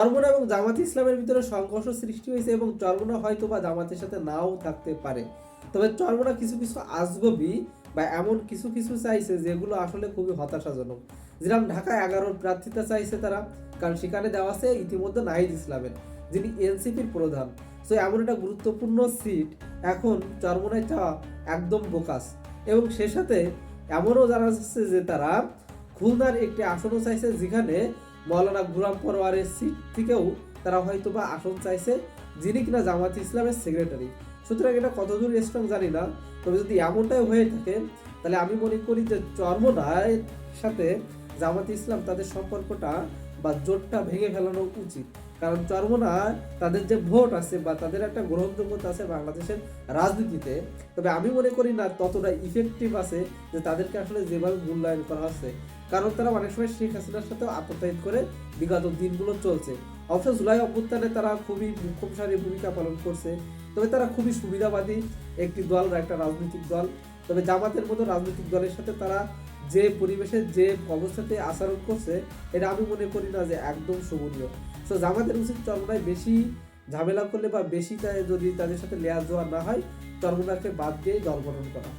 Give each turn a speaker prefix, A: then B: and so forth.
A: চরমোনা এবং জামাতে ইসলামের ভিতরে সংঘর্ষ সৃষ্টি হয়েছে এবং চরমোনা হয়তো বা জামাতের সাথে নাও থাকতে পারে। তবে চরমোনা কিছু কিছু আজগবি বা এমন কিছু কিছু চাইছে যেগুলো আসলে খুবই হতাশাজনক। যেরকম ঢাকা 11 প্রার্থিতা চাইছে তারা, কারণ সেখানে দেওয়া আছে ইতিমধ্যে নাহিদ ইসলামের, যিনি এনসিপির প্রধান। সো এমন একটা গুরুত্বপূর্ণ সিট এখন চরমোনায় চাওয়া একদম বোকাস। এবং সে সাথে এমনও জানা যাচ্ছে যে তারা খুলনার একটি আসনও চাইছে, যেখানে মৌলানা গুলাম পরোয়ারের সিট থেকেও তারা হয়তো বা আসন চাইছে, যিনি কিনা জামাত ইসলামের সেক্রেটারি। সুতরাং এটা কতদূর স্ট্রং জানি না, তবে যদি এমনটাই হয়ে থাকে তাহলে আমি মনে করি যে চরমোনার সাথে জামাত ইসলাম তাদের সম্পর্কটা বা জোটটা ভেঙে ফেলানো উচিত। কারণ চরমোনা তাদের যে ভোট আছে বা তাদের একটা গ্রহণযোগ্যতা আছে বাংলাদেশের রাজনীতিতে, তবে আমি মনে করি না ততটা ইফেক্টিভ আছে যে তাদেরকে আসলে যেভাবে মূল্যায়ন করা হচ্ছে। কারণ তারা অনেক সময় শেখ হাসিনার সাথে আত্মত্যাগ করে বিগত দিনগুলো চলছে। অবশ্য জুলাই অভ্যুত্থানে তারা খুবই মুখ্যমশালী ভূমিকা পালন করছে, তবে তারা খুবই সুবিধাবাদী একটি দল বা একটা রাজনৈতিক দল। তবে জামাতের মতো রাজনৈতিক দলের সাথে তারা যে পরিবেশে যে অবস্থাতে আচরণ করছে, এটা আমি মনে করি না যে একদম শোভনীয়। তো জামাতের উচিত চরমোনায় বেশি ঝামেলা করলে বা বেশি যদি তাদের সাথে লেয়ার জোয়ার না হয়, চরমোনাকে বাদ দিয়ে দল গঠন করা।